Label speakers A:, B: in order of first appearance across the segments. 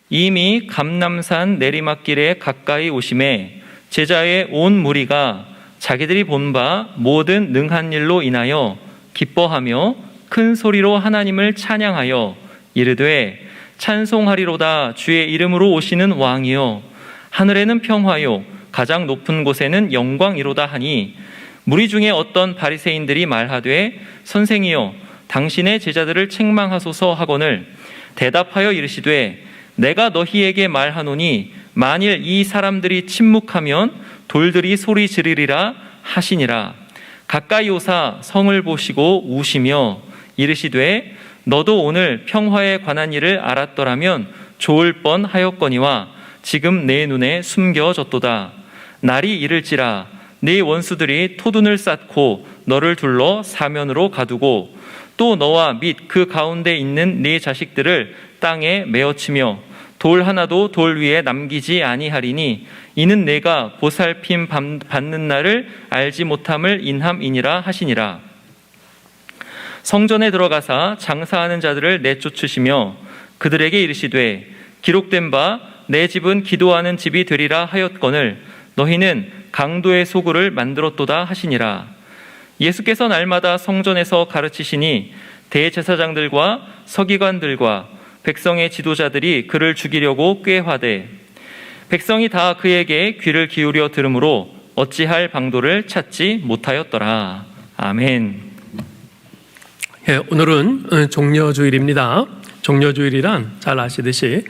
A: 이미 감람산 내리막길에 가까이 오심에 제자의 온 무리가 자기들이 본 바 모든 능한 일로 인하여 기뻐하며 큰 소리로 하나님을 찬양하여 이르되 찬송하리로다. 주의 이름으로 오시는 왕이여, 하늘에는 평화요 가장 높은 곳에는 영광이로다 하니, 무리 중에 어떤 바리새인들이 말하되 선생이여 당신의 제자들을 책망하소서 하거늘 대답하여 이르시되 내가 너희에게 말하노니 만일 이 사람들이 침묵하면 돌들이 소리 지르리라 하시니라. 가까이 오사 성을 보시고 우시며 이르시되 너도 오늘 평화에 관한 일을 알았더라면 좋을 뻔하였거니와 지금 내 눈에 숨겨졌도다. 날이 이를지라 네 원수들이 토둔을 쌓고 너를 둘러 사면으로 가두고 또 너와 및 그 가운데 있는 네 자식들을 땅에 메어치며 돌 하나도 돌 위에 남기지 아니하리니 이는 내가 보살핌 받는 날을 알지 못함을 인함이니라 하시니라. 성전에 들어가사 장사하는 자들을 내쫓으시며 그들에게 이르시되 기록된 바 내 집은 기도하는 집이 되리라 하였거늘 너희는 강도의 소굴을 만들었도다 하시니라. 예수께서 날마다 성전에서 가르치시니 대제사장들과 서기관들과 백성의 지도자들이 그를 죽이려고 꾀하되 백성이 다 그에게 귀를 기울여 들으므로 어찌할 방도를 찾지 못하였더라. 아멘.
B: 오늘은 종려주일입니다. 종려주일이란 잘 아시듯이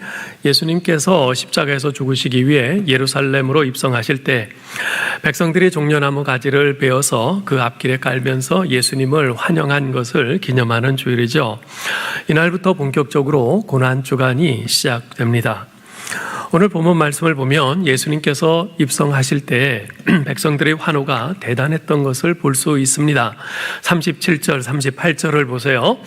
B: 예수님께서 십자가에서 죽으시기 위해 예루살렘으로 입성하실 때 백성들이 종려나무 가지를 베어서 그 앞길에 깔면서 예수님을 환영한 것을 기념하는 주일이죠. 이날부터 본격적으로 고난주간이 시작됩니다. 오늘 본문 말씀을 보면 예수님께서 입성하실 때 백성들의 환호가 대단했던 것을 볼 수 있습니다. 37절, 38절을 보세요.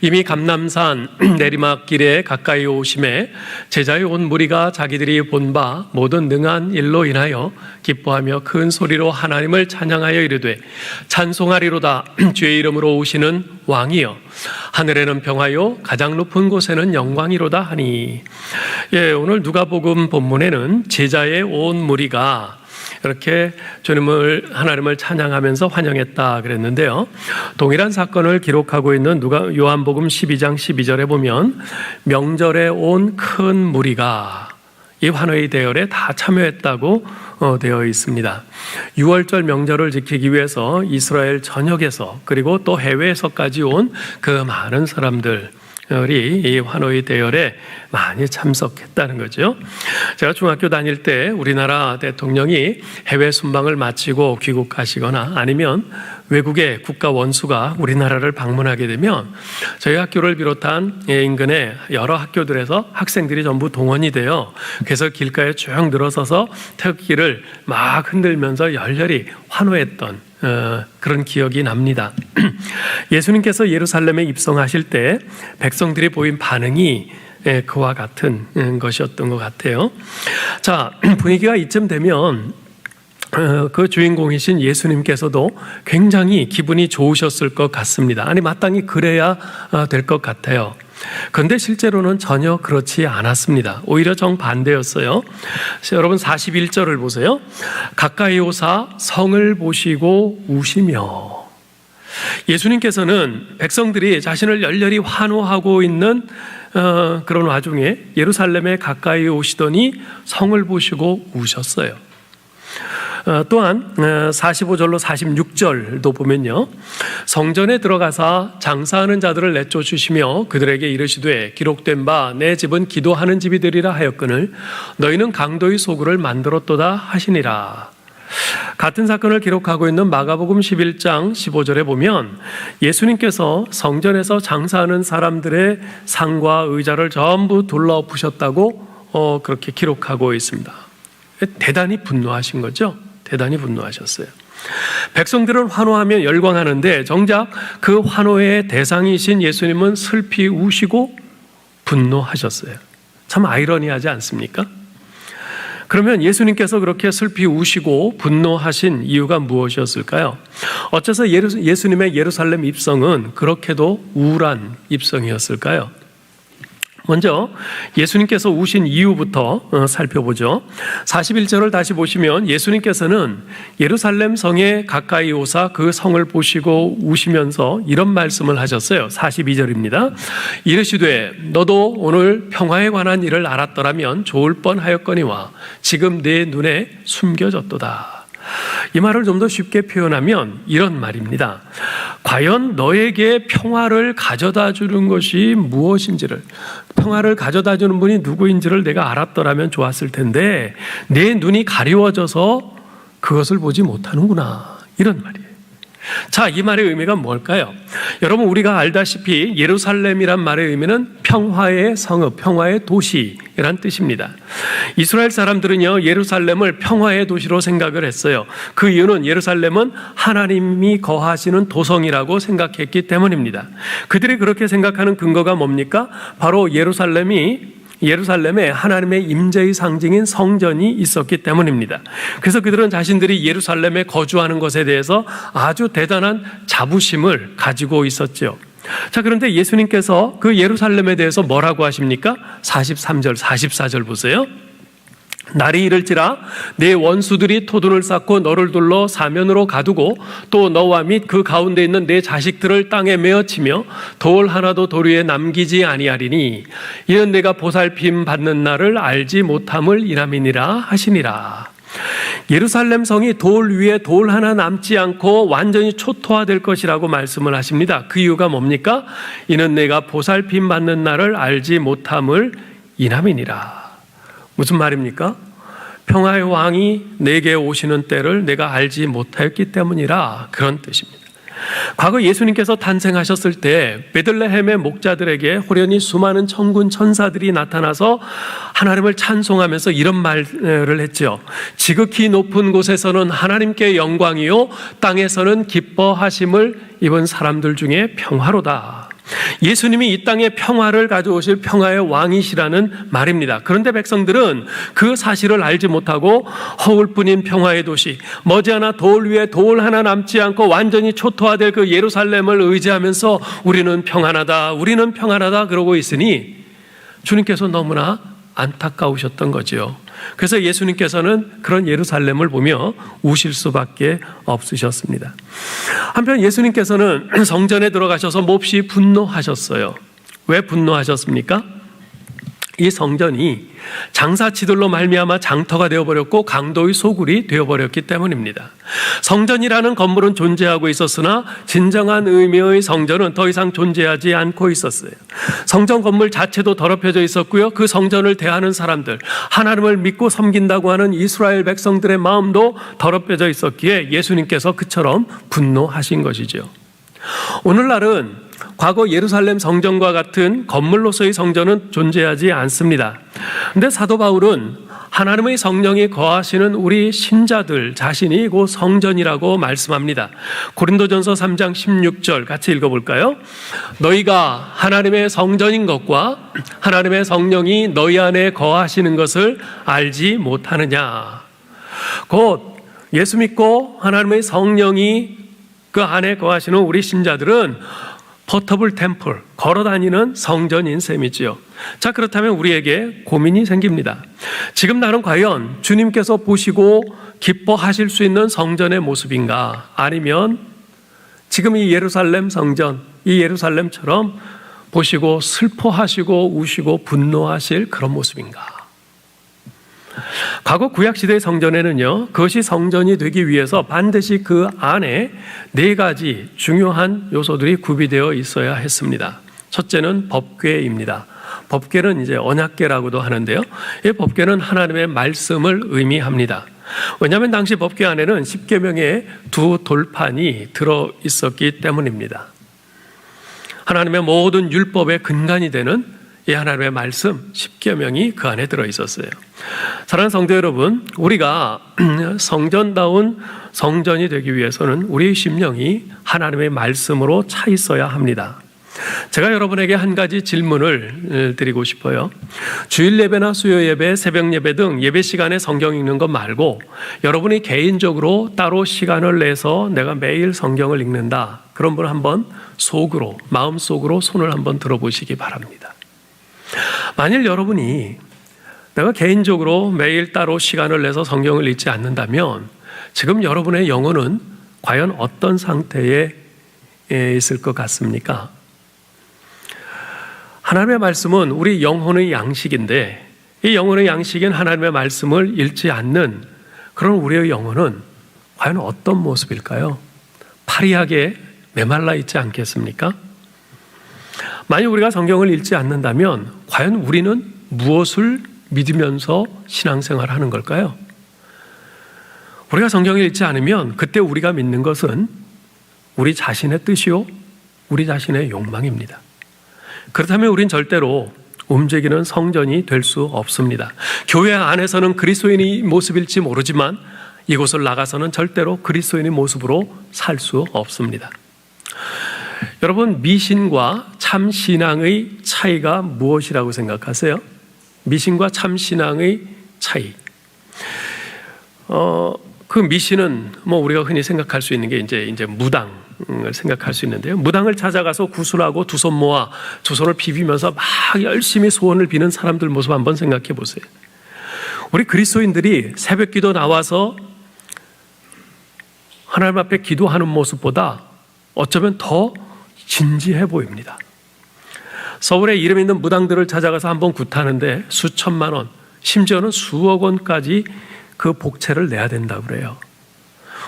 B: 이미 감람산 내리막길에 가까이 오심에 제자의 온 무리가 자기들이 본 바 모든 능한 일로 인하여 기뻐하며 큰 소리로 하나님을 찬양하여 이르되 찬송하리로다. 주의 이름으로 오시는 왕이여, 하늘에는 평화요 가장 높은 곳에는 영광이로다 하니. 오늘 누가복음 본문에는 제자의 온 무리가 이렇게 주님을 하나님을 찬양하면서 환영했다 그랬는데요. 동일한 사건을 기록하고 있는 요한복음 12장 12절에 보면 명절에 온 큰 무리가 이 환호의 대열에 다 참여했다고 되어 있습니다. 6월절 명절을 지키기 위해서 이스라엘 전역에서 그리고 또 해외에서까지 온 그 많은 사람들 이 환호의 대열에 많이 참석했다는 거죠. 제가 중학교 다닐 때 우리나라 대통령이 해외 순방을 마치고 귀국하시거나 아니면 외국의 국가 원수가 우리나라를 방문하게 되면 저희 학교를 비롯한 인근의 여러 학교들에서 학생들이 전부 동원이 돼요. 그래서 길가에 쭉 늘어서서 태극기를 막 흔들면서 열렬히 환호했던 그런 기억이 납니다. 예수님께서 예루살렘에 입성하실 때 백성들이 보인 반응이 그와 같은 것이었던 것 같아요. 자, 분위기가 이쯤 되면 그 주인공이신 예수님께서도 굉장히 기분이 좋으셨을 것 같습니다. 아니, 마땅히 그래야 될 것 같아요. 그런데 실제로는 전혀 그렇지 않았습니다. 오히려 정반대였어요. 여러분 41절을 보세요. 가까이 오사 성을 보시고 우시며. 예수님께서는 백성들이 자신을 열렬히 환호하고 있는 그런 와중에 예루살렘에 가까이 오시더니 성을 보시고 우셨어요. 또한 45절로 46절도 보면요, 성전에 들어가사 장사하는 자들을 내쫓으시며 그들에게 이르시되 기록된 바 내 집은 기도하는 집이 되리라 하였거늘 너희는 강도의 소굴을 만들었도다 하시니라. 같은 사건을 기록하고 있는 마가복음 11장 15절에 보면 예수님께서 성전에서 장사하는 사람들의 상과 의자를 전부 둘러부셨다고 그렇게 기록하고 있습니다. 대단히 분노하신 거죠. 대단히 분노하셨어요. 백성들은 환호하며 열광하는데 정작 그 환호의 대상이신 예수님은 슬피 우시고 분노하셨어요. 참 아이러니하지 않습니까? 그러면 예수님께서 그렇게 슬피 우시고 분노하신 이유가 무엇이었을까요? 어째서 예수님의 예루살렘 입성은 그렇게도 우울한 입성이었을까요? 먼저 예수님께서 우신 이유부터 살펴보죠. 41절을 다시 보시면 예수님께서는 예루살렘 성에 가까이 오사 그 성을 보시고 우시면서 이런 말씀을 하셨어요. 42절입니다. 이르시되 너도 오늘 평화에 관한 일을 알았더라면 좋을 뻔하였거니와 지금 내 눈에 숨겨졌도다. 이 말을 좀 더 쉽게 표현하면 이런 말입니다. 과연 너에게 평화를 가져다 주는 것이 무엇인지를, 평화를 가져다 주는 분이 누구인지를 내가 알았더라면 좋았을 텐데 내 눈이 가리워져서 그것을 보지 못하는구나. 이런 말이에요. 자, 이 말의 의미가 뭘까요? 여러분, 우리가 알다시피 예루살렘이란 말의 의미는 평화의 성읍, 평화의 도시란 뜻입니다. 이스라엘 사람들은요, 예루살렘을 평화의 도시로 생각을 했어요. 그 이유는 예루살렘은 하나님이 거하시는 도성이라고 생각했기 때문입니다. 그들이 그렇게 생각하는 근거가 뭡니까? 바로 예루살렘에 하나님의 임재의 상징인 성전이 있었기 때문입니다. 그래서 그들은 자신들이 예루살렘에 거주하는 것에 대해서 아주 대단한 자부심을 가지고 있었죠. 자, 그런데 예수님께서 그 예루살렘에 대해서 뭐라고 하십니까? 43절, 44절 보세요. 날이 이를지라 내 원수들이 토둔을 쌓고 너를 둘러 사면으로 가두고 또 너와 및 그 가운데 있는 내 자식들을 땅에 메어치며 돌 하나도 돌 위에 남기지 아니하리니 이는 내가 보살핌 받는 날을 알지 못함을 인함이니라 하시니라. 예루살렘 성이 돌 위에 돌 하나 남지 않고 완전히 초토화될 것이라고 말씀을 하십니다. 그 이유가 뭡니까? 이는 내가 보살핌 받는 날을 알지 못함을 인함이니라. 무슨 말입니까? 평화의 왕이 내게 오시는 때를 내가 알지 못하였기 때문이라, 그런 뜻입니다. 과거 예수님께서 탄생하셨을 때 베들레헴의 목자들에게 호련히 수많은 천군 천사들이 나타나서 하나님을 찬송하면서 이런 말을 했죠. 지극히 높은 곳에서는 하나님께 영광이요 땅에서는 기뻐하심을 입은 사람들 중에 평화로다. 예수님이 이 땅에 평화를 가져오실 평화의 왕이시라는 말입니다. 그런데 백성들은 그 사실을 알지 못하고 허울뿐인 평화의 도시, 머지않아 돌 위에 돌 하나 남지 않고 완전히 초토화될 그 예루살렘을 의지하면서 우리는 평안하다, 우리는 평안하다 그러고 있으니 주님께서 너무나 안타까우셨던 거죠. 그래서 예수님께서는 그런 예루살렘을 보며 우실 수밖에 없으셨습니다. 한편 예수님께서는 성전에 들어가셔서 몹시 분노하셨어요. 왜 분노하셨습니까? 이 성전이 장사치들로 말미암아 장터가 되어버렸고 강도의 소굴이 되어버렸기 때문입니다. 성전이라는 건물은 존재하고 있었으나 진정한 의미의 성전은 더 이상 존재하지 않고 있었어요. 성전 건물 자체도 더럽혀져 있었고요. 그 성전을 대하는 사람들, 하나님을 믿고 섬긴다고 하는 이스라엘 백성들의 마음도 더럽혀져 있었기에 예수님께서 그처럼 분노하신 것이죠. 오늘날은 과거 예루살렘 성전과 같은 건물로서의 성전은 존재하지 않습니다. 그런데 사도 바울은 하나님의 성령이 거하시는 우리 신자들 자신이 곧 성전이라고 말씀합니다. 고린도전서 3장 16절 같이 읽어볼까요? 너희가 하나님의 성전인 것과 하나님의 성령이 너희 안에 거하시는 것을 알지 못하느냐. 곧 예수 믿고 하나님의 성령이 그 안에 거하시는 우리 신자들은 포터블 템플, 걸어다니는 성전인 셈이지요. 자, 그렇다면 우리에게 고민이 생깁니다. 지금 나는 과연 주님께서 보시고 기뻐하실 수 있는 성전의 모습인가? 아니면 지금 이 예루살렘 성전, 이 예루살렘처럼 보시고 슬퍼하시고 우시고 분노하실 그런 모습인가? 과거 구약시대의 성전에는요, 그것이 성전이 되기 위해서 반드시 그 안에 네 가지 중요한 요소들이 구비되어 있어야 했습니다. 첫째는 법궤입니다. 법궤는 이제 언약궤라고도 하는데요. 이 법궤는 하나님의 말씀을 의미합니다. 왜냐하면 당시 법궤 안에는 십계명의 두 돌판이 들어 있었기 때문입니다. 하나님의 모든 율법의 근간이 되는 이 하나님의 말씀, 십계명이 그 안에 들어 있었어요. 사랑하는 성도 여러분, 우리가 성전다운 성전이 되기 위해서는 우리의 심령이 하나님의 말씀으로 차 있어야 합니다. 제가 여러분에게 한 가지 질문을 드리고 싶어요. 주일 예배나 수요 예배, 새벽 예배 등 예배 시간에 성경 읽는 것 말고 여러분이 개인적으로 따로 시간을 내서 내가 매일 성경을 읽는다. 그런 분 한번 속으로, 마음속으로 손을 한번 들어보시기 바랍니다. 만일 여러분이 내가 개인적으로 매일 따로 시간을 내서 성경을 읽지 않는다면 지금 여러분의 영혼은 과연 어떤 상태에 있을 것 같습니까? 하나님의 말씀은 우리 영혼의 양식인데 이 영혼의 양식인 하나님의 말씀을 읽지 않는 그런 우리의 영혼은 과연 어떤 모습일까요? 파리하게 메말라 있지 않겠습니까? 만약 우리가 성경을 읽지 않는다면 과연 우리는 무엇을 믿으면서 신앙생활을 하는 걸까요? 우리가 성경을 읽지 않으면 그때 우리가 믿는 것은 우리 자신의 뜻이요, 우리 자신의 욕망입니다. 그렇다면 우린 절대로 움직이는 성전이 될 수 없습니다. 교회 안에서는 그리스도인의 모습일지 모르지만 이곳을 나가서는 절대로 그리스도인의 모습으로 살 수 없습니다. 여러분, 미신과 참신앙의 차이가 무엇이라고 생각하세요? 미신과 참신앙의 차이. 그 미신은 우리가 흔히 생각할 수 있는 게 이제 무당을 생각할 수 있는데요. 무당을 찾아가서 구슬하고 두 손 모아 두 손을 비비면서 막 열심히 소원을 비는 사람들 모습 한번 생각해 보세요. 우리 그리스도인들이 새벽기도 나와서 하나님 앞에 기도하는 모습보다 어쩌면 더 진지해 보입니다. 서울에 이름 있는 무당들을 찾아가서 한번 굿하는데 수천만 원, 심지어는 수억 원까지 그 복채를 내야 된다고 그래요.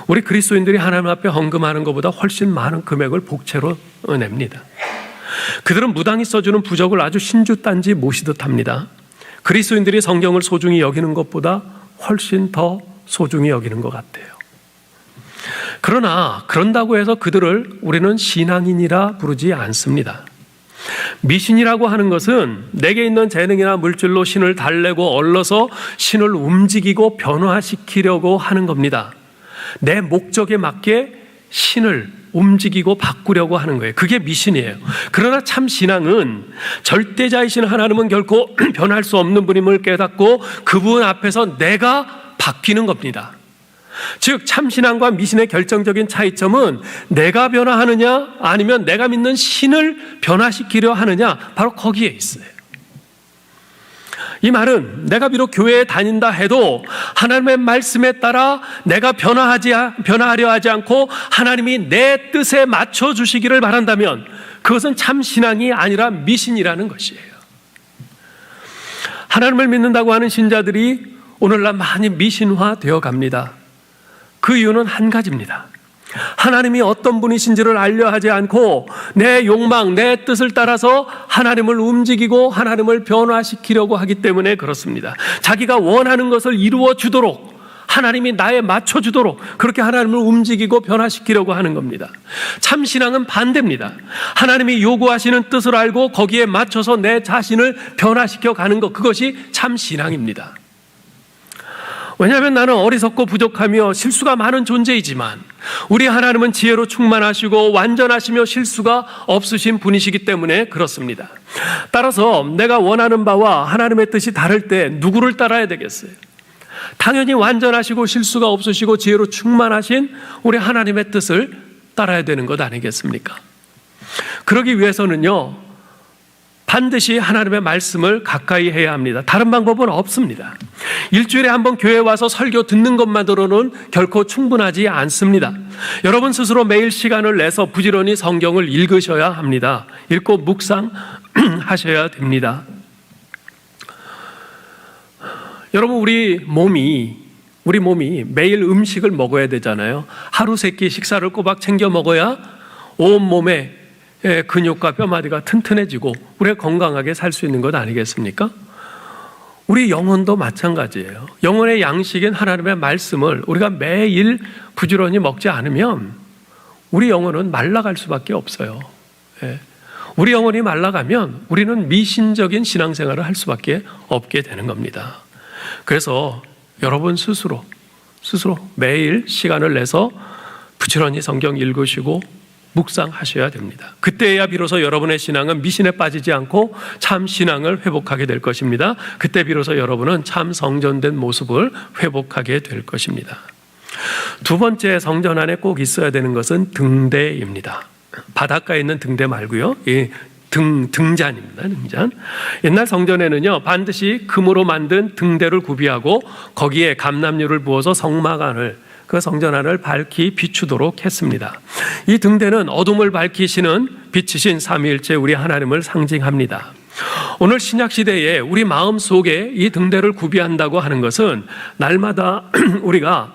B: 우리 그리스도인들이 하나님 앞에 헌금하는 것보다 훨씬 많은 금액을 복채로 냅니다. 그들은 무당이 써주는 부적을 아주 신주단지 모시듯 합니다. 그리스도인들이 성경을 소중히 여기는 것보다 훨씬 더 소중히 여기는 것 같아요. 그러나 그런다고 해서 그들을 우리는 신앙인이라 부르지 않습니다. 미신이라고 하는 것은 내게 있는 재능이나 물질로 신을 달래고 얼러서 신을 움직이고 변화시키려고 하는 겁니다. 내 목적에 맞게 신을 움직이고 바꾸려고 하는 거예요. 그게 미신이에요. 그러나 참 신앙은 절대자이신 하나님은 결코 변할 수 없는 분임을 깨닫고 그분 앞에서 내가 바뀌는 겁니다. 즉 참신앙과 미신의 결정적인 차이점은 내가 변화하느냐 아니면 내가 믿는 신을 변화시키려 하느냐, 바로 거기에 있어요. 이 말은 내가 비록 교회에 다닌다 해도 하나님의 말씀에 따라 내가 변화하려 하지 않고 하나님이 내 뜻에 맞춰주시기를 바란다면 그것은 참신앙이 아니라 미신이라는 것이에요. 하나님을 믿는다고 하는 신자들이 오늘날 많이 미신화되어 갑니다. 그 이유는 한 가지입니다. 하나님이 어떤 분이신지를 알려 하지 않고 내 욕망, 내 뜻을 따라서 하나님을 움직이고 하나님을 변화시키려고 하기 때문에 그렇습니다. 자기가 원하는 것을 이루어 주도록, 하나님이 나에 맞춰주도록 그렇게 하나님을 움직이고 변화시키려고 하는 겁니다. 참신앙은 반대입니다. 하나님이 요구하시는 뜻을 알고 거기에 맞춰서 내 자신을 변화시켜 가는 것, 그것이 참신앙입니다. 왜냐하면 나는 어리석고 부족하며 실수가 많은 존재이지만 우리 하나님은 지혜로 충만하시고 완전하시며 실수가 없으신 분이시기 때문에 그렇습니다. 따라서 내가 원하는 바와 하나님의 뜻이 다를 때 누구를 따라야 되겠어요? 당연히 완전하시고 실수가 없으시고 지혜로 충만하신 우리 하나님의 뜻을 따라야 되는 것 아니겠습니까? 그러기 위해서는요, 반드시 하나님의 말씀을 가까이 해야 합니다. 다른 방법은 없습니다. 일주일에 한 번 교회에 와서 설교 듣는 것만으로는 결코 충분하지 않습니다. 여러분 스스로 매일 시간을 내서 부지런히 성경을 읽으셔야 합니다. 읽고 묵상하셔야 됩니다. 여러분, 우리 몸이 매일 음식을 먹어야 되잖아요. 하루 세 끼 식사를 꼬박 챙겨 먹어야 온몸에 근육과 뼈마디가 튼튼해지고 우리가 건강하게 살 수 있는 것 아니겠습니까? 우리 영혼도 마찬가지예요. 영혼의 양식인 하나님의 말씀을 우리가 매일 부지런히 먹지 않으면 우리 영혼은 말라갈 수밖에 없어요. 우리 영혼이 말라가면 우리는 미신적인 신앙생활을 할 수밖에 없게 되는 겁니다. 그래서 여러분 스스로 매일 시간을 내서 부지런히 성경 읽으시고 묵상하셔야 됩니다. 그때야 비로소 여러분의 신앙은 미신에 빠지지 않고 참 신앙을 회복하게 될 것입니다. 그때 비로소 여러분은 참 성전된 모습을 회복하게 될 것입니다. 두 번째, 성전 안에 꼭 있어야 되는 것은 등대입니다. 바닷가에 있는 등대 말고요. 이 등잔입니다. 등잔. 옛날 성전에는요, 반드시 금으로 만든 등대를 구비하고 거기에 감람유를 부어서 성막 안을, 그 성전 안을 밝히 비추도록 했습니다. 이 등대는 어둠을 밝히시는 빛이신 삼위일체 우리 하나님을 상징합니다. 오늘 신약 시대에 우리 마음 속에 이 등대를 구비한다고 하는 것은 날마다 우리가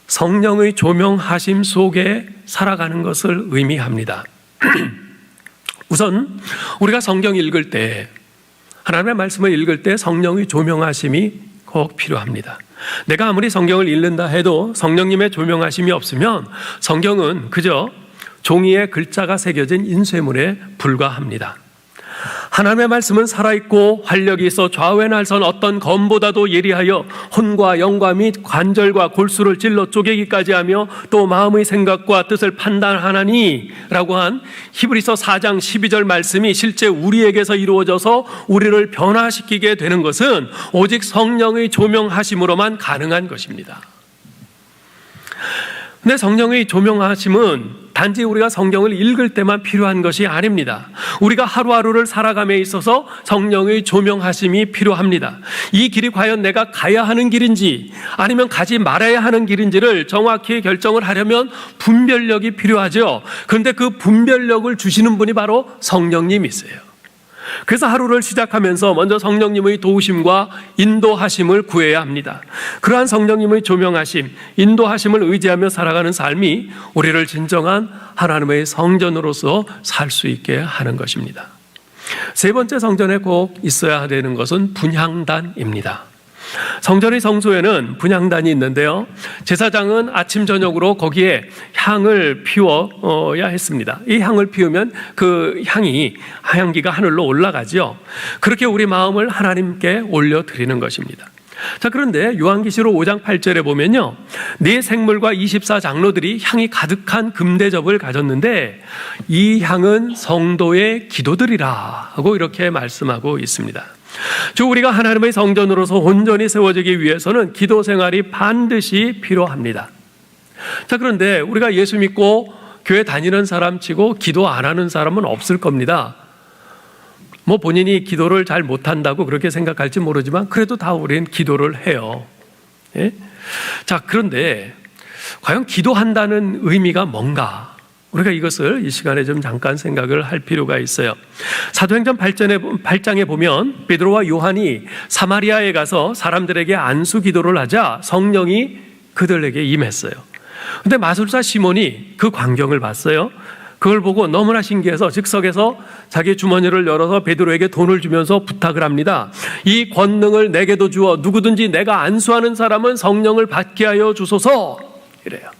B: 성령의 조명하심 속에 살아가는 것을 의미합니다. 우선 우리가 성경 읽을 때, 하나님의 말씀을 읽을 때 성령의 조명하심이 꼭 필요합니다. 내가 아무리 성경을 읽는다 해도 성령님의 조명하심이 없으면 성경은 그저 종이에 글자가 새겨진 인쇄물에 불과합니다. 하나님의 말씀은 살아있고 활력이 있어 좌우의 날선 어떤 검보다도 예리하여 혼과 영과 및 관절과 골수를 찔러 쪼개기까지 하며 또 마음의 생각과 뜻을 판단하나니 라고 한 히브리서 4장 12절 말씀이 실제 우리에게서 이루어져서 우리를 변화시키게 되는 것은 오직 성령의 조명하심으로만 가능한 것입니다. 근데 성령의 조명하심은 단지 우리가 성경을 읽을 때만 필요한 것이 아닙니다. 우리가 하루하루를 살아감에 있어서 성령의 조명하심이 필요합니다. 이 길이 과연 내가 가야 하는 길인지 아니면 가지 말아야 하는 길인지를 정확히 결정을 하려면 분별력이 필요하죠. 그런데 그 분별력을 주시는 분이 바로 성령님이세요. 그래서 하루를 시작하면서 먼저 성령님의 도우심과 인도하심을 구해야 합니다. 그러한 성령님의 조명하심, 인도하심을 의지하며 살아가는 삶이 우리를 진정한 하나님의 성전으로서 살 수 있게 하는 것입니다. 세 번째 성전에 꼭 있어야 되는 것은 분향단입니다. 성전의 성소에는 분향단이 있는데요, 제사장은 아침 저녁으로 거기에 향을 피워야 했습니다. 이 향을 피우면 그 향기가 하늘로 올라가죠. 그렇게 우리 마음을 하나님께 올려드리는 것입니다. 자, 그런데 요한계시록 5장 8절에 보면요, 네 생물과 24장로들이 향이 가득한 금대접을 가졌는데 이 향은 성도의 기도들이라 하고 이렇게 말씀하고 있습니다. 즉 우리가 하나님의 성전으로서 온전히 세워지기 위해서는 기도 생활이 반드시 필요합니다. 자, 그런데 우리가 예수 믿고 교회 다니는 사람 치고 기도 안 하는 사람은 없을 겁니다. 뭐 본인이 기도를 잘 못한다고 그렇게 생각할지 모르지만 그래도 다 우리는 기도를 해요. 예? 자, 그런데 과연 기도한다는 의미가 뭔가? 우리가 이것을 이 시간에 좀 잠깐 생각을 할 필요가 있어요. 사도행전 8장에 보면 베드로와 요한이 사마리아에 가서 사람들에게 안수 기도를 하자 성령이 그들에게 임했어요. 근데 마술사 시몬이 그 광경을 봤어요. 그걸 보고 너무나 신기해서 즉석에서 자기 주머니를 열어서 베드로에게 돈을 주면서 부탁을 합니다. 이 권능을 내게도 주어 누구든지 내가 안수하는 사람은 성령을 받게 하여 주소서. 이래요.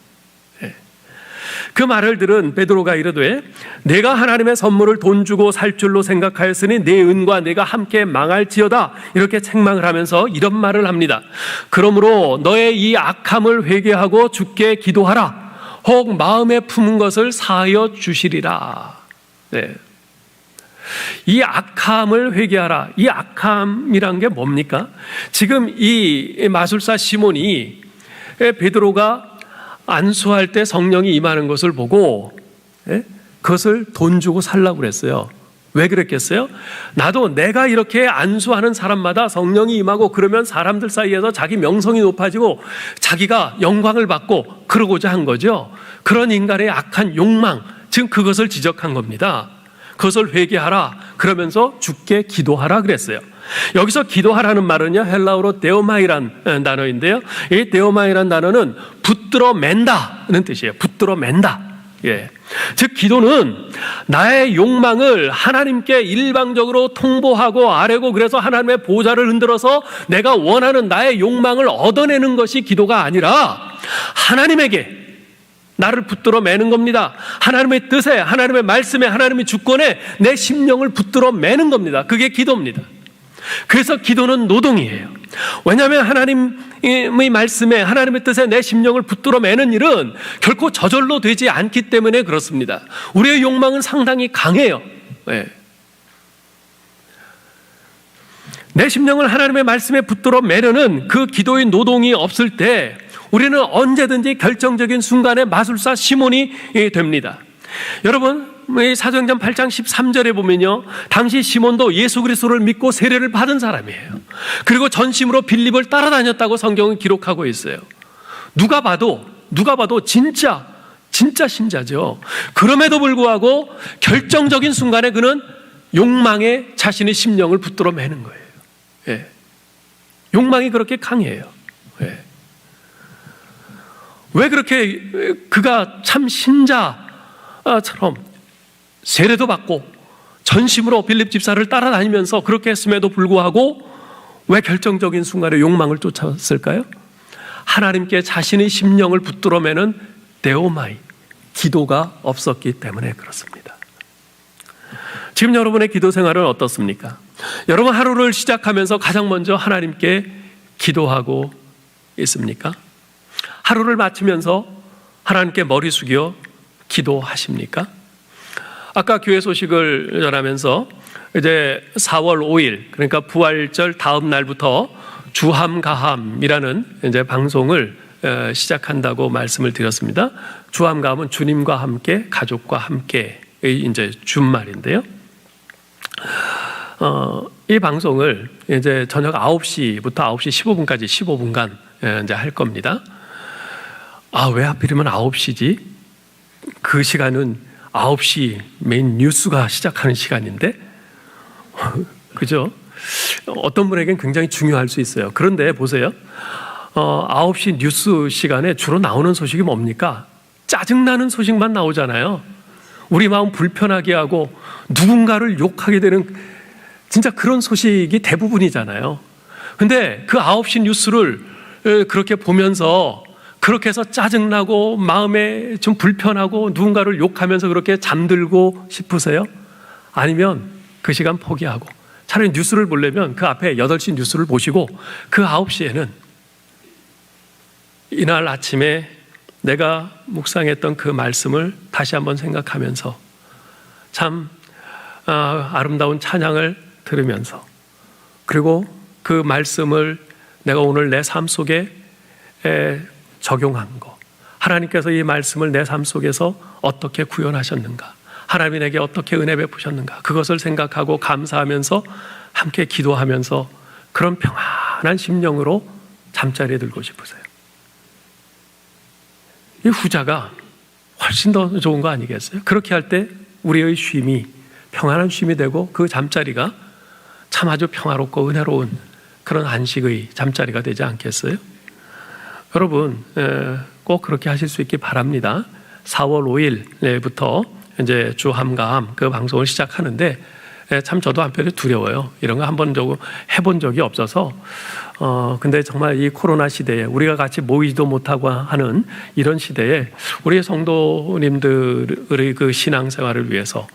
B: 그 말을 들은 베드로가 이르되 내가 하나님의 선물을 돈 주고 살 줄로 생각하였으니 내 은과 내가 함께 망할지어다, 이렇게 책망을 하면서 이런 말을 합니다. 그러므로 너의 이 악함을 회개하고 주께 기도하라. 혹 마음에 품은 것을 사하여 주시리라. 네. 이 악함을 회개하라. 이 악함이란 게 뭡니까? 지금 이 마술사 시몬이 베드로가 안수할 때 성령이 임하는 것을 보고 그것을 돈 주고 살라고 그랬어요. 왜 그랬겠어요? 나도 내가 이렇게 안수하는 사람마다 성령이 임하고 그러면 사람들 사이에서 자기 명성이 높아지고 자기가 영광을 받고 그러고자 한 거죠. 그런 인간의 악한 욕망, 지금 그것을 지적한 겁니다. 그것을 회개하라 그러면서 주께 기도하라 그랬어요. 여기서 기도하라는 말은요, 헬라어로 데오마이란 단어인데요, 이 데오마이란 단어는 붙들어 맨다는 뜻이에요. 붙들어 맨다. 예. 즉 기도는 나의 욕망을 하나님께 일방적으로 통보하고 아뢰고 그래서 하나님의 보좌를 흔들어서 내가 원하는 나의 욕망을 얻어내는 것이 기도가 아니라 하나님에게 나를 붙들어 매는 겁니다. 하나님의 뜻에, 하나님의 말씀에, 하나님의 주권에 내 심령을 붙들어 매는 겁니다. 그게 기도입니다. 그래서 기도는 노동이에요. 왜냐하면 하나님의 말씀에, 하나님의 뜻에 내 심령을 붙들어 매는 일은 결코 저절로 되지 않기 때문에 그렇습니다. 우리의 욕망은 상당히 강해요. 네. 내 심령을 하나님의 말씀에 붙들어 매려는 그 기도의 노동이 없을 때 우리는 언제든지 결정적인 순간에 마술사 시몬이 됩니다. 여러분, 사도행전 8장 13절에 보면요, 당시 시몬도 예수 그리스도를 믿고 세례를 받은 사람이에요. 그리고 전심으로 빌립을 따라다녔다고 성경은 기록하고 있어요. 누가 봐도 진짜 신자죠. 그럼에도 불구하고 결정적인 순간에 그는 욕망에 자신의 심령을 붙들어 매는 거예요. 예. 욕망이 그렇게 강해요. 예. 왜 그렇게 그가 참 신자처럼 세례도 받고 전심으로 빌립 집사를 따라다니면서 그렇게 했음에도 불구하고 왜 결정적인 순간에 욕망을 쫓았을까요? 하나님께 자신의 심령을 붙들어 매는 데오마이, 기도가 없었기 때문에 그렇습니다. 지금 여러분의 기도 생활은 어떻습니까? 여러분 하루를 시작하면서 가장 먼저 하나님께 기도하고 있습니까? 하루를 마치면서 하나님께 머리 숙여 기도하십니까? 아까 교회 소식을 전하면서 이제 4월 5일, 그러니까 부활절 다음 날부터 주함가함이라는 이제 방송을 시작한다고 말씀을 드렸습니다. 주함가함은 주님과 함께, 가족과 함께의 이제 준말인데요. 이 방송을 이제 저녁 9시부터 9시 15분까지 15분간 이제 할 겁니다. 왜 하필이면 9시지? 그 시간은 9시 메인 뉴스가 시작하는 시간인데, 그죠? 어떤 분에겐 굉장히 중요할 수 있어요. 그런데 보세요. 9시 뉴스 시간에 주로 나오는 소식이 뭡니까? 짜증나는 소식만 나오잖아요. 우리 마음 불편하게 하고 누군가를 욕하게 되는 진짜 그런 소식이 대부분이잖아요. 근데 그 9시 뉴스를 그렇게 보면서 그렇게 해서 짜증나고 마음에 좀 불편하고 누군가를 욕하면서 그렇게 잠들고 싶으세요? 아니면 그 시간 포기하고 차라리 뉴스를 보려면 그 앞에 8시 뉴스를 보시고 그 9시에는 이날 아침에 내가 묵상했던 그 말씀을 다시 한번 생각하면서 참 아름다운 찬양을 들으면서, 그리고 그 말씀을 내가 오늘 내 삶 속에 적용한 거, 하나님께서 이 말씀을 내 삶 속에서 어떻게 구현하셨는가, 하나님이 내게 어떻게 은혜 베푸셨는가, 그것을 생각하고 감사하면서 함께 기도하면서 그런 평안한 심령으로 잠자리에 들고 싶으세요. 이 후자가 훨씬 더 좋은 거 아니겠어요? 그렇게 할 때 우리의 쉼이 평안한 쉼이 되고 그 잠자리가 참 아주 평화롭고 은혜로운 그런 안식의 잠자리가 되지 않겠어요? 여러분 꼭 그렇게 하실 수 있기 바랍니다. 4월 5일부터 이제 주함가함 그 방송을 시작하는데 참 저도 한편에 두려워요. 이런 거 한번 해본 적이 없어서 근데 정말 이 코로나 시대에 우리가 같이 모이지도 못하고 하는 이런 시대에 우리 성도님들의 그 신앙생활을 위해서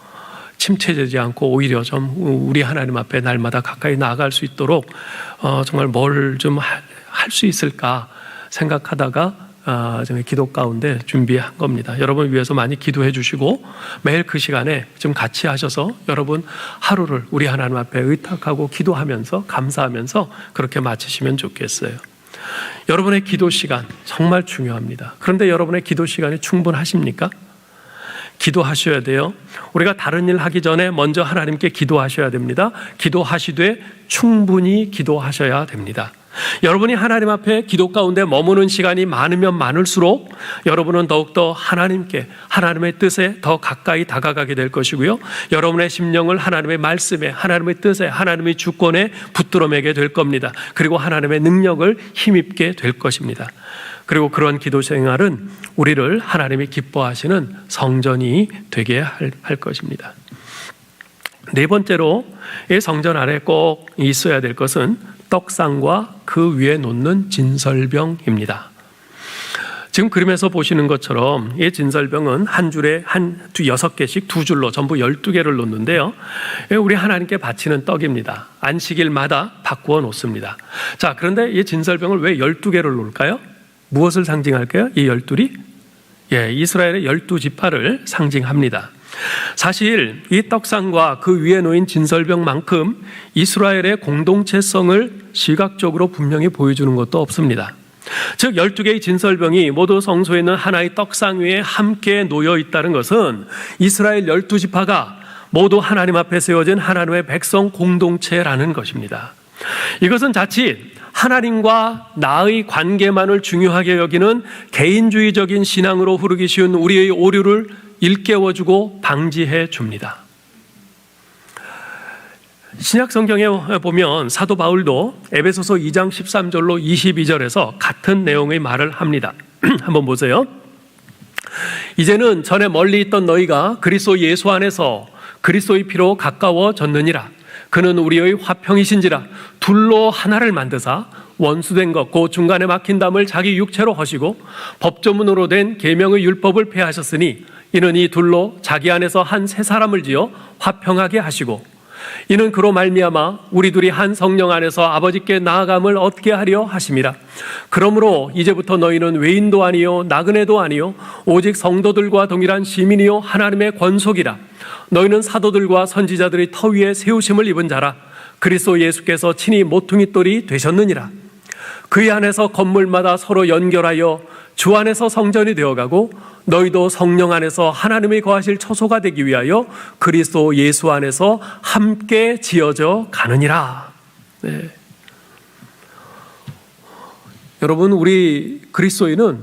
B: 침체되지 않고 오히려 좀 우리 하나님 앞에 날마다 가까이 나아갈 수 있도록 정말 뭘 좀 할 수 있을까 생각하다가 기도 가운데 준비한 겁니다. 여러분 위해서 많이 기도해 주시고 매일 그 시간에 좀 같이 하셔서 여러분 하루를 우리 하나님 앞에 의탁하고 기도하면서 감사하면서 그렇게 마치시면 좋겠어요. 여러분의 기도 시간 정말 중요합니다. 그런데 여러분의 기도 시간이 충분하십니까? 기도하셔야 돼요. 우리가 다른 일 하기 전에 먼저 하나님께 기도하셔야 됩니다. 기도하시되 충분히 기도하셔야 됩니다. 여러분이 하나님 앞에 기도 가운데 머무는 시간이 많으면 많을수록 여러분은 더욱더 하나님께, 하나님의 뜻에 더 가까이 다가가게 될 것이고요, 여러분의 심령을 하나님의 말씀에, 하나님의 뜻에, 하나님의 주권에 붙들어 매게 될 겁니다. 그리고 하나님의 능력을 힘입게 될 것입니다. 그리고 그런 기도 생활은 우리를 하나님이 기뻐하시는 성전이 되게 할 것입니다. 네 번째로 이 성전 안에 꼭 있어야 될 것은 떡상과 그 위에 놓는 진설병입니다. 지금 그림에서 보시는 것처럼 이 진설병은 한 줄에 6개씩 두 줄로 전부 12개를 놓는데요, 우리 하나님께 바치는 떡입니다. 안식일마다 바꾸어 놓습니다. 자, 그런데 이 진설병을 왜 12개를 놓을까요? 무엇을 상징할까요? 이 12이? 이스라엘의 12지파를 상징합니다. 사실 이 떡상과 그 위에 놓인 진설병만큼 이스라엘의 공동체성을 시각적으로 분명히 보여주는 것도 없습니다. 즉 12개의 진설병이 모두 성소에 있는 하나의 떡상 위에 함께 놓여 있다는 것은 이스라엘 12지파가 모두 하나님 앞에 세워진 하나님의 백성 공동체라는 것입니다. 이것은 자칫 하나님과 나의 관계만을 중요하게 여기는 개인주의적인 신앙으로 흐르기 쉬운 우리의 오류를 일깨워주고 방지해 줍니다. 신약 성경에 보면 사도 바울도 에베소서 2장 13절로 22절에서 같은 내용의 말을 합니다. 한번 보세요. 이제는 전에 멀리 있던 너희가 그리스도 예수 안에서 그리스도의 피로 가까워졌느니라. 그는 우리의 화평이신지라. 둘로 하나를 만드사 원수된 것 곧 중간에 막힌 담을 자기 육체로 허시고 법조문으로 된 계명의 율법을 폐하셨으니 이는 이 둘로 자기 안에서 한 새 사람을 지어 화평하게 하시고 이는 그로 말미암아 우리 둘이 한 성령 안에서 아버지께 나아감을 얻게 하려 하심이라. 그러므로 이제부터 너희는 외인도 아니요 나그네도 아니요 오직 성도들과 동일한 시민이요 하나님의 권속이라. 너희는 사도들과 선지자들의 터 위에 세우심을 입은 자라. 그리스도 예수께서 친히 모퉁이 돌이 되셨느니라. 그의 안에서 건물마다 서로 연결하여 주 안에서 성전이 되어가고 너희도 성령 안에서 하나님이 거하실 처소가 되기 위하여 그리스도 예수 안에서 함께 지어져 가느니라. 네. 여러분, 우리 그리스도인은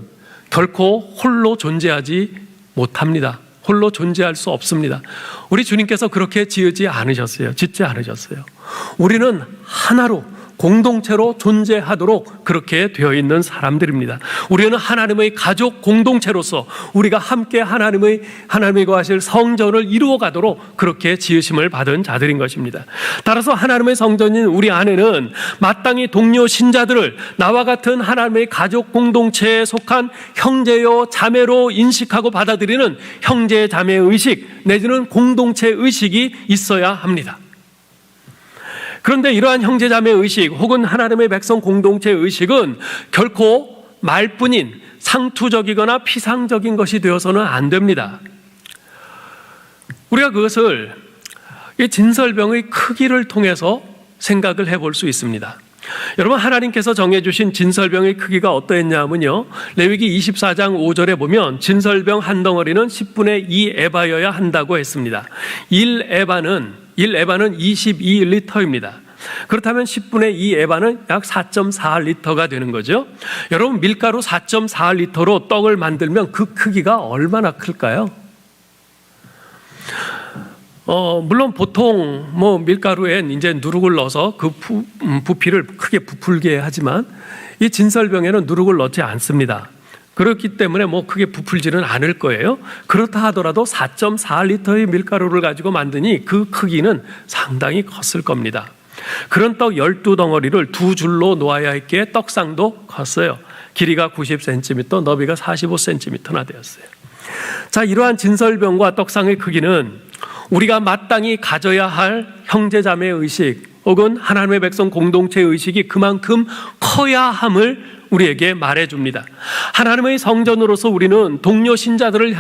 B: 결코 홀로 존재하지 못합니다. 홀로 존재할 수 없습니다. 우리 주님께서 그렇게 짓지 않으셨어요. 우리는 하나로 공동체로 존재하도록 그렇게 되어 있는 사람들입니다. 우리는 하나님의 가족 공동체로서 우리가 함께 하나님이 거하실 성전을 이루어 가도록 그렇게 지으심을 받은 자들인 것입니다. 따라서 하나님의 성전인 우리 안에는 마땅히 동료 신자들을 나와 같은 하나님의 가족 공동체에 속한 형제요 자매로 인식하고 받아들이는 형제 자매 의식 내지는 공동체 의식이 있어야 합니다. 그런데 이러한 형제자매 의식 혹은 하나님의 백성 공동체 의식은 결코 말뿐인 상투적이거나 피상적인 것이 되어서는 안 됩니다. 우리가 그것을 이 진설병의 크기를 통해서 생각을 해볼 수 있습니다. 여러분, 하나님께서 정해주신 진설병의 크기가 어떠했냐면요, 레위기 24장 5절에 보면 진설병 한 덩어리는 10분의 2 에바여야 한다고 했습니다. 1에바는 22리터입니다. 그렇다면 10분의 2 에바는 약 4.4리터가 되는 거죠. 여러분, 밀가루 4.4리터로 떡을 만들면 그 크기가 얼마나 클까요? 물론 보통 밀가루엔 이제 누룩을 넣어서 그 부피를 크게 부풀게 하지만 이 진설병에는 누룩을 넣지 않습니다. 그렇기 때문에 크게 부풀지는 않을 거예요. 그렇다 하더라도 4.4리터의 밀가루를 가지고 만드니 그 크기는 상당히 컸을 겁니다. 그런 떡 12덩어리를 두 줄로 놓아야 했기에 떡상도 컸어요. 길이가 90cm, 너비가 45cm나 되었어요. 자, 이러한 진설병과 떡상의 크기는 우리가 마땅히 가져야 할 형제자매 의식 혹은 하나님의 백성 공동체 의식이 그만큼 커야 함을 우리에게 말해줍니다. 하나님의 성전으로서 우리는 동료 신자들을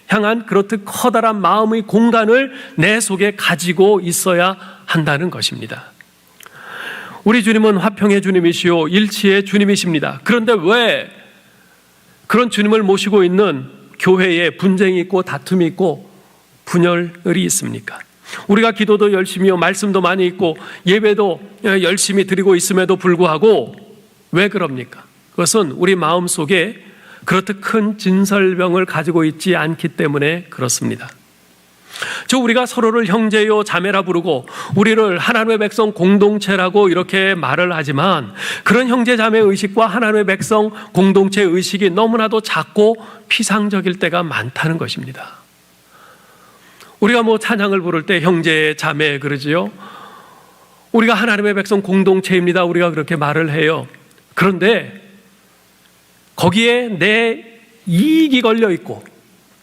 B: 향한 그렇듯 커다란 마음의 공간을 내 속에 가지고 있어야 한다는 것입니다. 우리 주님은 화평의 주님이시요 일치의 주님이십니다. 그런데 왜 그런 주님을 모시고 있는 교회에 분쟁이 있고 다툼이 있고 분열이 있습니까? 우리가 기도도 열심히 하고 말씀도 많이 있고 예배도 열심히 드리고 있음에도 불구하고 왜 그럽니까? 그것은 우리 마음속에 그렇듯 큰 진설병을 가지고 있지 않기 때문에 그렇습니다. 우리가 서로를 형제요 자매라 부르고 우리를 하나님의 백성 공동체라고 이렇게 말을 하지만 그런 형제 자매 의식과 하나님의 백성 공동체 의식이 너무나도 작고 피상적일 때가 많다는 것입니다. 우리가 찬양을 부를 때 형제 자매 그러지요. 우리가 하나님의 백성 공동체입니다. 우리가 그렇게 말을 해요. 그런데 거기에 내 이익이 걸려 있고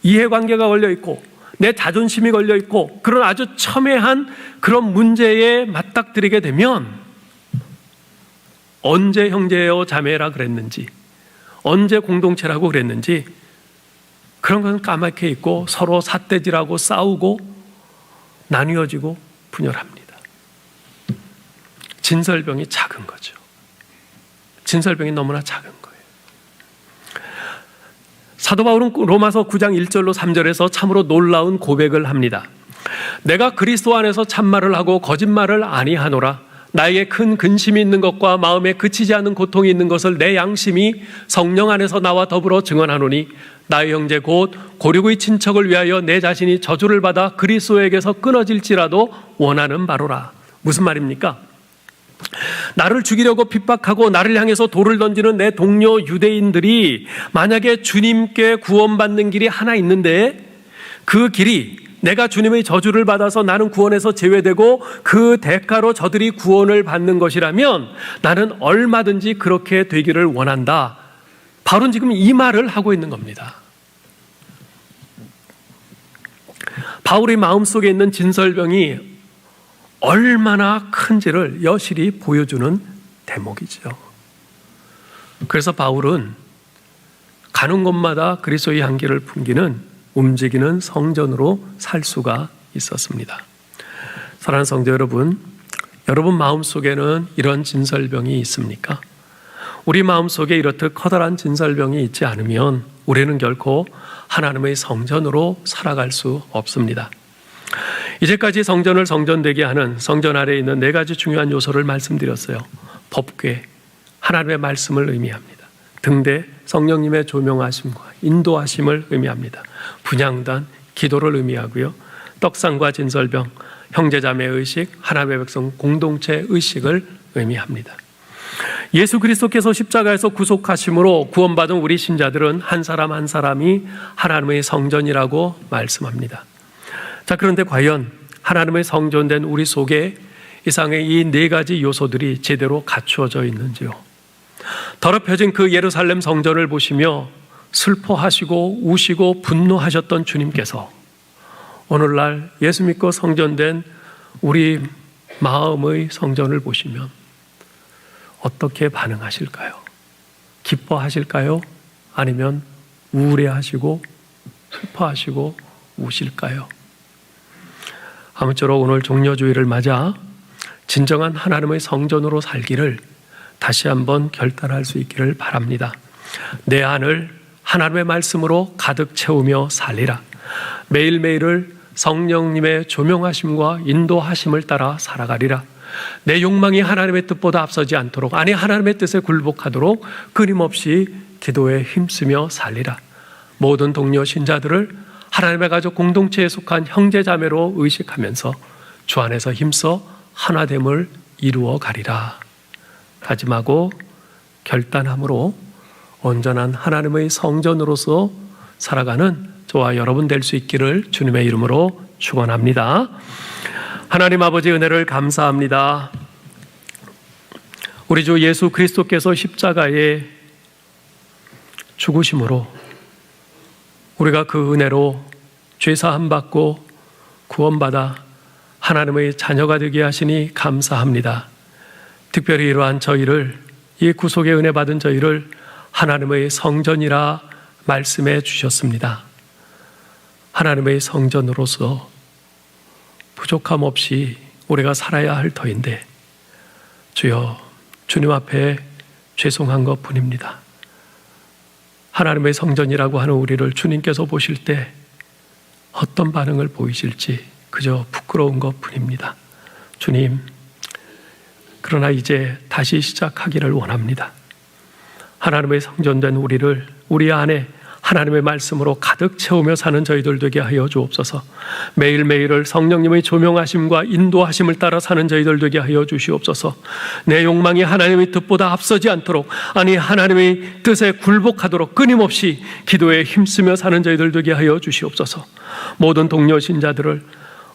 B: 이해관계가 걸려 있고 내 자존심이 걸려 있고 그런 아주 첨예한 그런 문제에 맞닥뜨리게 되면 언제 형제요 자매라 그랬는지 언제 공동체라고 그랬는지 그런 것은 까맣게 있고 서로 삿대질하고 싸우고 나뉘어지고 분열합니다. 진설병이 작은 거죠. 진설병이 너무나 작은 거예요. 사도 바울은 로마서 9장 1절로 3절에서 참으로 놀라운 고백을 합니다. 내가 그리스도 안에서 참말을 하고 거짓말을 아니하노라. 나에게 큰 근심이 있는 것과 마음에 그치지 않는 고통이 있는 것을 내 양심이 성령 안에서 나와 더불어 증언하노니 나의 형제 곧 고륙의 친척을 위하여 내 자신이 저주를 받아 그리스도에게서 끊어질지라도 원하는 바로라. 무슨 말입니까? 나를 죽이려고 핍박하고 나를 향해서 돌을 던지는 내 동료 유대인들이 만약에 주님께 구원받는 길이 하나 있는데 그 길이 내가 주님의 저주를 받아서 나는 구원에서 제외되고 그 대가로 저들이 구원을 받는 것이라면 나는 얼마든지 그렇게 되기를 원한다. 바울은 지금 이 말을 하고 있는 겁니다. 바울의 마음속에 있는 진설병이 얼마나 큰지를 여실히 보여주는 대목이죠. 그래서 바울은 가는 곳마다 그리스도의 향기를 풍기는 움직이는 성전으로 살 수가 있었습니다. 사랑하는 성도 여러분, 여러분 마음속에는 이런 진설병이 있습니까? 우리 마음속에 이렇듯 커다란 진설병이 있지 않으면 우리는 결코 하나님의 성전으로 살아갈 수 없습니다. 이제까지 성전을 성전되게 하는 성전 아래에 있는 네 가지 중요한 요소를 말씀드렸어요. 법궤, 하나님의 말씀을 의미합니다. 등대, 성령님의 조명하심과 인도하심을 의미합니다. 분향단, 기도를 의미하고요. 떡상과 진설병, 형제자매 의식, 하나님의 백성 공동체 의식을 의미합니다. 예수 그리스도께서 십자가에서 구속하심으로 구원받은 우리 신자들은 한 사람 한 사람이 하나님의 성전이라고 말씀합니다. 자, 그런데 과연 하나님의 성전된 우리 속에 이상의 이 네 가지 요소들이 제대로 갖추어져 있는지요? 더럽혀진 그 예루살렘 성전을 보시며 슬퍼하시고 우시고 분노하셨던 주님께서 오늘날 예수 믿고 성전된 우리 마음의 성전을 보시면 어떻게 반응하실까요? 기뻐하실까요? 아니면 우울해하시고 슬퍼하시고 우실까요? 아무쪼록 오늘 종려주의를 맞아 진정한 하나님의 성전으로 살기를 다시 한번 결단할 수 있기를 바랍니다. 내 안을 하나님의 말씀으로 가득 채우며 살리라. 매일매일을 성령님의 조명하심과 인도하심을 따라 살아가리라. 내 욕망이 하나님의 뜻보다 앞서지 않도록, 아니 하나님의 뜻에 굴복하도록 끊임없이 기도에 힘쓰며 살리라. 모든 동료 신자들을 하나님의 가족 공동체에 속한 형제자매로 의식하면서 주 안에서 힘써 하나됨을 이루어 가리라. 다짐하고 결단함으로 온전한 하나님의 성전으로서 살아가는 저와 여러분 될 수 있기를 주님의 이름으로 축원합니다. 하나님 아버지 은혜를 감사합니다. 우리 주 예수 그리스도께서 십자가에 죽으심으로 우리가 그 은혜로 죄사함 받고 구원받아 하나님의 자녀가 되게 하시니 감사합니다. 특별히 이러한 저희를, 이 구속의 은혜 받은 저희를 하나님의 성전이라 말씀해 주셨습니다. 하나님의 성전으로서 부족함 없이 우리가 살아야 할 터인데 주여, 주님 앞에 죄송한 것 뿐입니다. 하나님의 성전이라고 하는 우리를 주님께서 보실 때 어떤 반응을 보이실지 그저 부끄러운 것 뿐입니다. 주님, 그러나 이제 다시 시작하기를 원합니다. 하나님의 성전된 우리를 우리 안에 하나님의 말씀으로 가득 채우며 사는 저희들 되게 하여 주옵소서. 매일매일을 성령님의 조명하심과 인도하심을 따라 사는 저희들 되게 하여 주시옵소서. 내 욕망이 하나님의 뜻보다 앞서지 않도록, 아니 하나님의 뜻에 굴복하도록 끊임없이 기도에 힘쓰며 사는 저희들 되게 하여 주시옵소서. 모든 동료 신자들을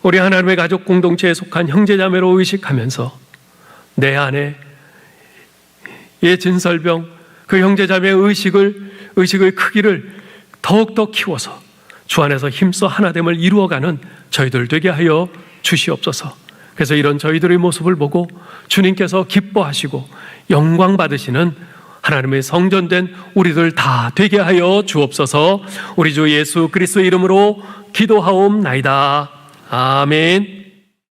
B: 우리 하나님의 가족 공동체에 속한 형제자매로 의식하면서 내 안에 이 진설병, 그 형제자매의 의식의 크기를 더욱더 키워서 주 안에서 힘써 하나됨을 이루어가는 저희들 되게 하여 주시옵소서. 그래서 이런 저희들의 모습을 보고 주님께서 기뻐하시고 영광 받으시는 하나님의 성전된 우리들 다 되게 하여 주옵소서. 우리 주 예수 그리스도의 이름으로 기도하옵나이다. 아멘.